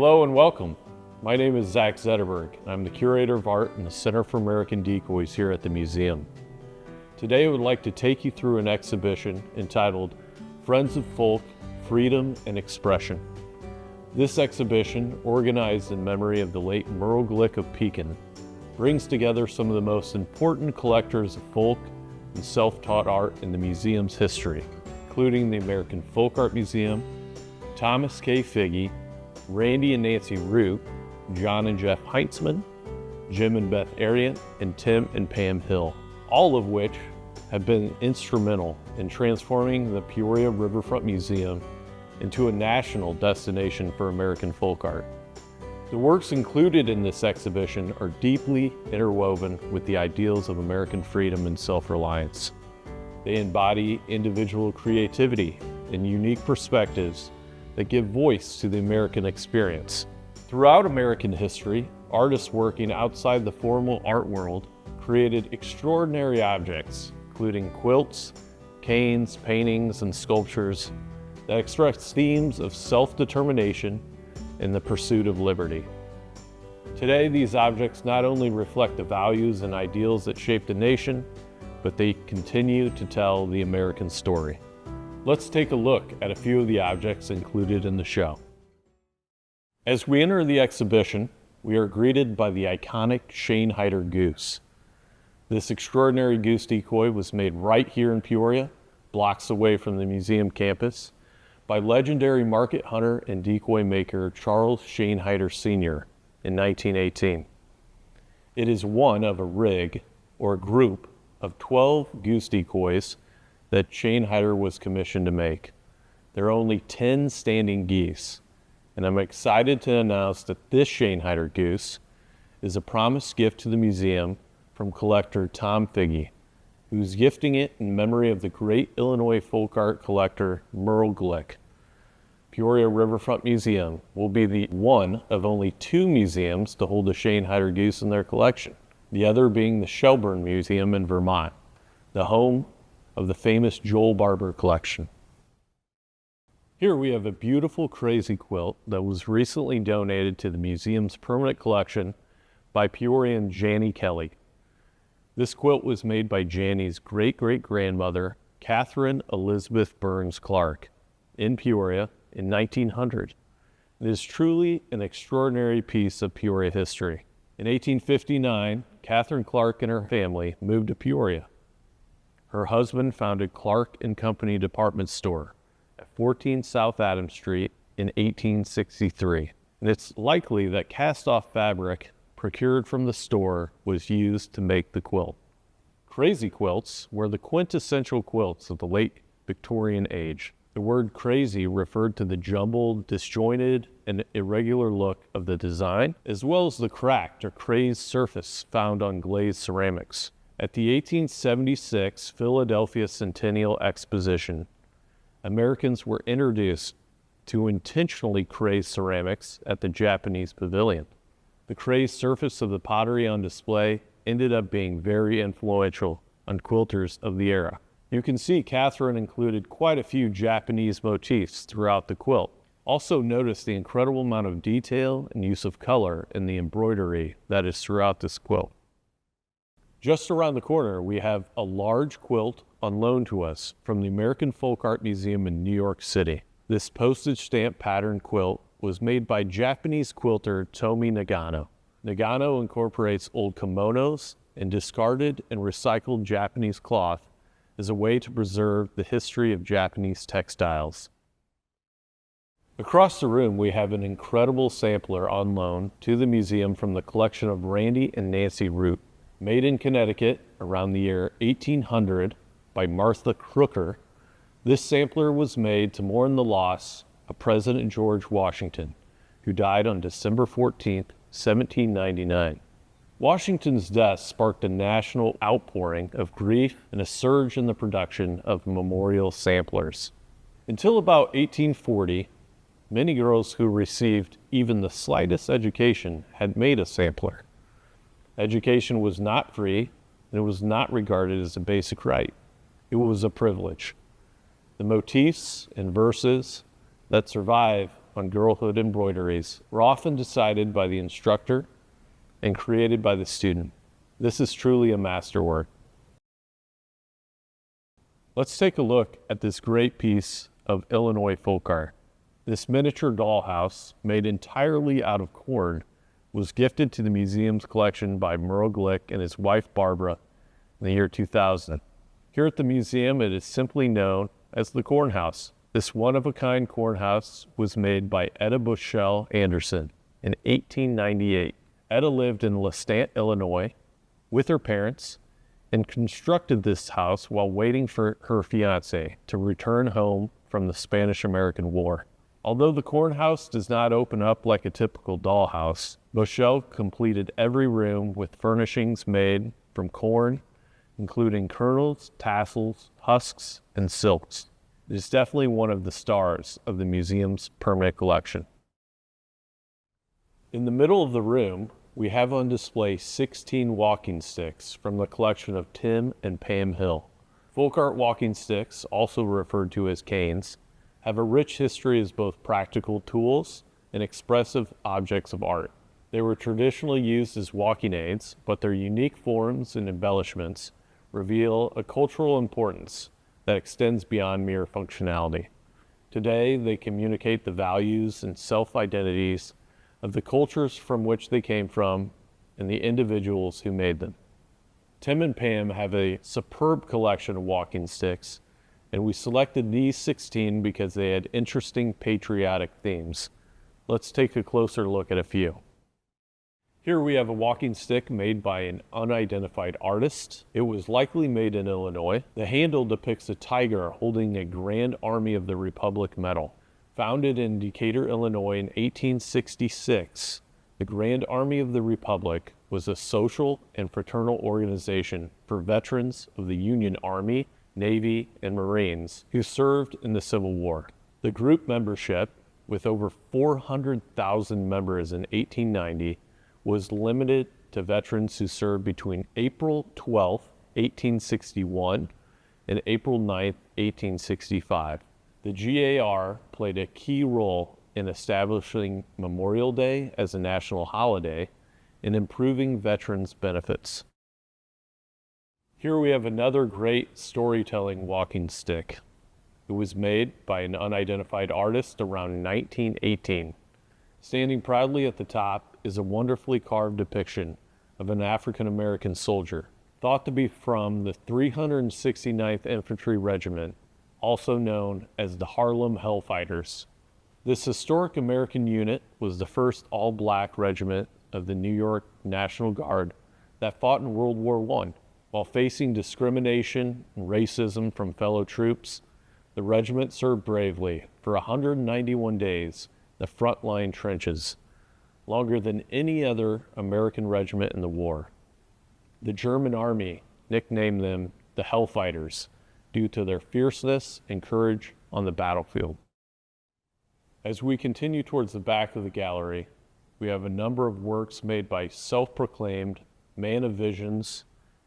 Hello and welcome. My name is Zac Zetterberg, and I'm the curator of art in the Center for American Decoys here at the museum. Today I would like to take you through an exhibition entitled Friends of Folk, Freedom and Expression. This exhibition, organized in memory of the late Merle Glick of Pekin, brings together some of the most important collectors of folk and self-taught art in the museum's history, including the American Folk Art Museum, Thomas K. Figge, Randy and Nancy Root, John and Jeff Heintzman, Jim and Beth Ariant, and Tim and Pam Hill, all of which have been instrumental in transforming the Peoria Riverfront Museum into a national destination for American folk art. The works included in this exhibition are deeply interwoven with the ideals of American freedom and self-reliance. They embody individual creativity and unique perspectives that give voice to the American experience. Throughout American history, artists working outside the formal art world created extraordinary objects, including quilts, canes, paintings, and sculptures that express themes of self-determination and the pursuit of liberty. Today, these objects not only reflect the values and ideals that shaped the nation, but they continue to tell the American story. Let's take a look at a few of the objects included in the show. As we enter the exhibition, we are greeted by the iconic Shane Heider goose. This extraordinary goose decoy was made right here in Peoria, blocks away from the museum campus, by legendary market hunter and decoy maker Charles Shane Heider Sr. in 1918. It is one of a rig, or a group, of 12 goose decoys that Shane Heider was commissioned to make. There are only 10 standing geese, and I'm excited to announce that this Shane Heider goose is a promised gift to the museum from collector Tom Figge, who's gifting it in memory of the great Illinois folk art collector Merle Glick. Peoria Riverfront Museum will be the one of only 2 museums to hold a Shane Heider goose in their collection, the other being the Shelburne Museum in Vermont, the home of the famous Joel Barber collection. Here we have a beautiful crazy quilt that was recently donated to the museum's permanent collection by Peorian Janie Kelly. This quilt was made by Janie's great-great-grandmother, Catherine Elizabeth Burns Clark, in Peoria in 1900. It is truly an extraordinary piece of Peoria history. In 1859, Catherine Clark and her family moved to Peoria. Her husband founded Clark and Company Department Store at 14 South Adams Street in 1863. And it's likely that cast-off fabric procured from the store was used to make the quilt. Crazy quilts were the quintessential quilts of the late Victorian age. The word crazy referred to the jumbled, disjointed, and irregular look of the design, as well as the cracked or crazed surface found on glazed ceramics. At the 1876 Philadelphia Centennial Exposition, Americans were introduced to intentionally crazed ceramics at the Japanese pavilion. The crazed surface of the pottery on display ended up being very influential on quilters of the era. You can see Catherine included quite a few Japanese motifs throughout the quilt. Also notice the incredible amount of detail and use of color in the embroidery that is throughout this quilt. Just around the corner, we have a large quilt on loan to us from the American Folk Art Museum in New York City. This postage stamp pattern quilt was made by Japanese quilter Tomi Nagano. Nagano incorporates old kimonos and discarded and recycled Japanese cloth as a way to preserve the history of Japanese textiles. Across the room, we have an incredible sampler on loan to the museum from the collection of Randy and Nancy Root. Made in Connecticut around the year 1800 by Martha Crooker, this sampler was made to mourn the loss of President George Washington, who died on December 14, 1799. Washington's death sparked a national outpouring of grief and a surge in the production of memorial samplers. Until about 1840, many girls who received even the slightest education had made a sampler. Education was not free, and it was not regarded as a basic right. It was a privilege. The motifs and verses that survive on girlhood embroideries were often decided by the instructor and created by the student. This is truly a masterwork. Let's take a look at this great piece of Illinois folk art. This miniature dollhouse, made entirely out of corn, was gifted to the museum's collection by Merle Glick and his wife Barbara in the year 2000. Here at the museum, it is simply known as the Corn House. This one-of-a-kind corn house was made by Etta Bushell Anderson in 1898. Etta lived in Lestant, Illinois, with her parents, and constructed this house while waiting for her fiancé to return home from the Spanish-American War. Although the corn house does not open up like a typical dollhouse, Bushell completed every room with furnishings made from corn, including kernels, tassels, husks, and silks. It is definitely one of the stars of the museum's permanent collection. In the middle of the room, we have on display 16 walking sticks from the collection of Tim and Pam Hill. Folk art walking sticks, also referred to as canes, have a rich history as both practical tools and expressive objects of art. They were traditionally used as walking aids, but their unique forms and embellishments reveal a cultural importance that extends beyond mere functionality. Today, they communicate the values and self-identities of the cultures from which they came from and the individuals who made them. Tim and Pam have a superb collection of walking sticks, and we selected these 16 because they had interesting patriotic themes. Let's take a closer look at a few. Here we have a walking stick made by an unidentified artist. It was likely made in Illinois. The handle depicts a tiger holding a Grand Army of the Republic medal. Founded in Decatur, Illinois in 1866, the Grand Army of the Republic was a social and fraternal organization for veterans of the Union Army, Navy, and Marines who served in the Civil War. The group membership, with over 400,000 members in 1890, was limited to veterans who served between April 12, 1861 and April 9, 1865. The GAR played a key role in establishing Memorial Day as a national holiday and improving veterans' benefits. Here we have another great storytelling walking stick. It was made by an unidentified artist around 1918. Standing proudly at the top is a wonderfully carved depiction of an African American soldier, thought to be from the 369th Infantry Regiment, also known as the Harlem Hellfighters. This historic American unit was the first all-black regiment of the New York National Guard that fought in World War I. While facing discrimination and racism from fellow troops, the regiment served bravely for 191 days in the front-line trenches, longer than any other American regiment in the war. The German army nicknamed them the Hellfighters due to their fierceness and courage on the battlefield. As we continue towards the back of the gallery, we have a number of works made by self-proclaimed man of visions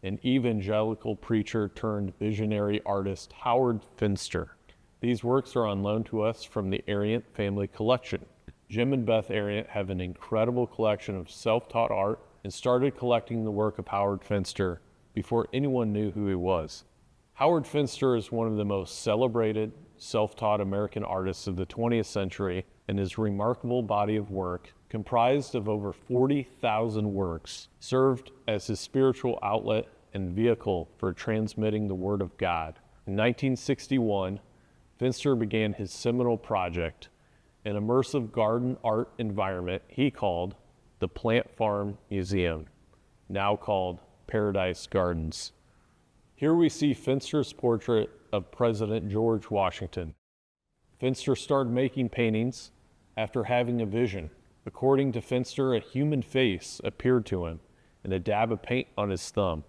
and evangelical preacher turned visionary artist Howard Finster. These works are on loan to us from the Ariant family collection. Jim and Beth Ariant have an incredible collection of self-taught art and started collecting the work of Howard Finster before anyone knew who he was. Howard Finster is one of the most celebrated, self-taught American artists of the 20th century, and his remarkable body of work, comprised of over 40,000 works, served as his spiritual outlet and vehicle for transmitting the Word of God. In 1961, Finster began his seminal project, an immersive garden art environment he called the Plant Farm Museum, now called Paradise Gardens. Here we see Finster's portrait of President George Washington. Finster started making paintings after having a vision. According to Finster, a human face appeared to him and a dab of paint on his thumb,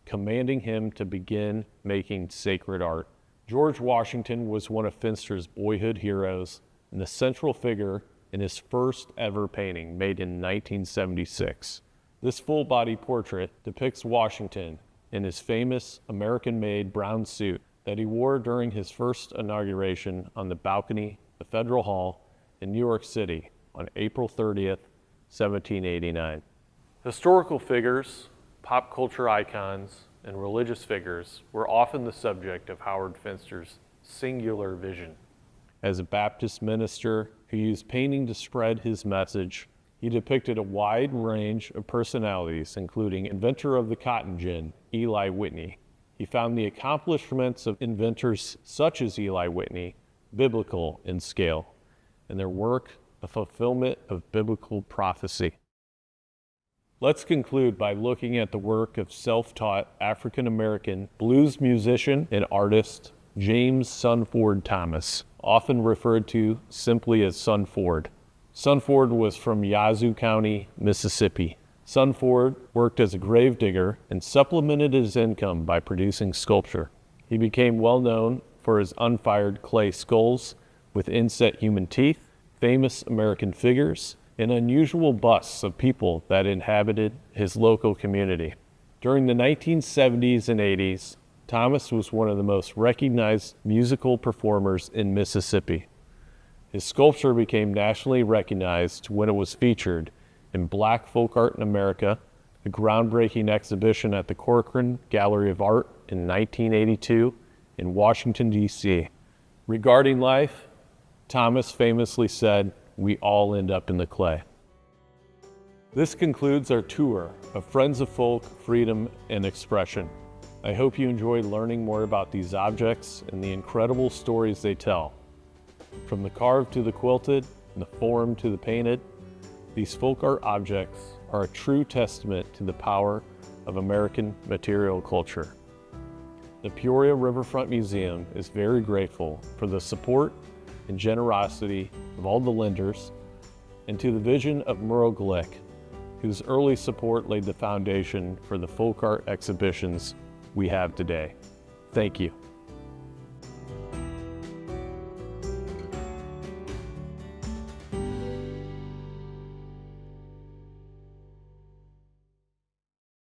commanding him to begin making sacred art. George Washington was one of Finster's boyhood heroes and the central figure in his first ever painting made in 1976. This full-body portrait depicts Washington in his famous American-made brown suit that he wore during his first inauguration on the balcony of Federal Hall in New York City on April 30th, 1789. Historical figures, pop culture icons, and religious figures were often the subject of Howard Finster's singular vision. As a Baptist minister who used painting to spread his message, he depicted a wide range of personalities, including inventor of the cotton gin, Eli Whitney. He found the accomplishments of inventors such as Eli Whitney biblical in scale, and their work a fulfillment of biblical prophecy. Let's conclude by looking at the work of self-taught African-American blues musician and artist James Sunford Thomas, often referred to simply as Sunford. Sunford was from Yazoo County, Mississippi. Sunford worked as a grave digger and supplemented his income by producing sculpture. He became well known for his unfired clay skulls with inset human teeth, famous American figures, and unusual busts of people that inhabited his local community. During the 1970s and 80s, Thomas was one of the most recognized musical performers in Mississippi. His sculpture became nationally recognized when it was featured in Black Folk Art in America, a groundbreaking exhibition at the Corcoran Gallery of Art in 1982 in Washington, D.C. Regarding life, Thomas famously said, "We all end up in the clay." This concludes our tour of Friends of Folk, Freedom, and Expression. I hope you enjoyed learning more about these objects and the incredible stories they tell. From the carved to the quilted, and the formed to the painted, these folk art objects are a true testament to the power of American material culture. The Peoria Riverfront Museum is very grateful for the support and generosity of all the lenders, and to the vision of Merle Glick, whose early support laid the foundation for the folk art exhibitions we have today. Thank you.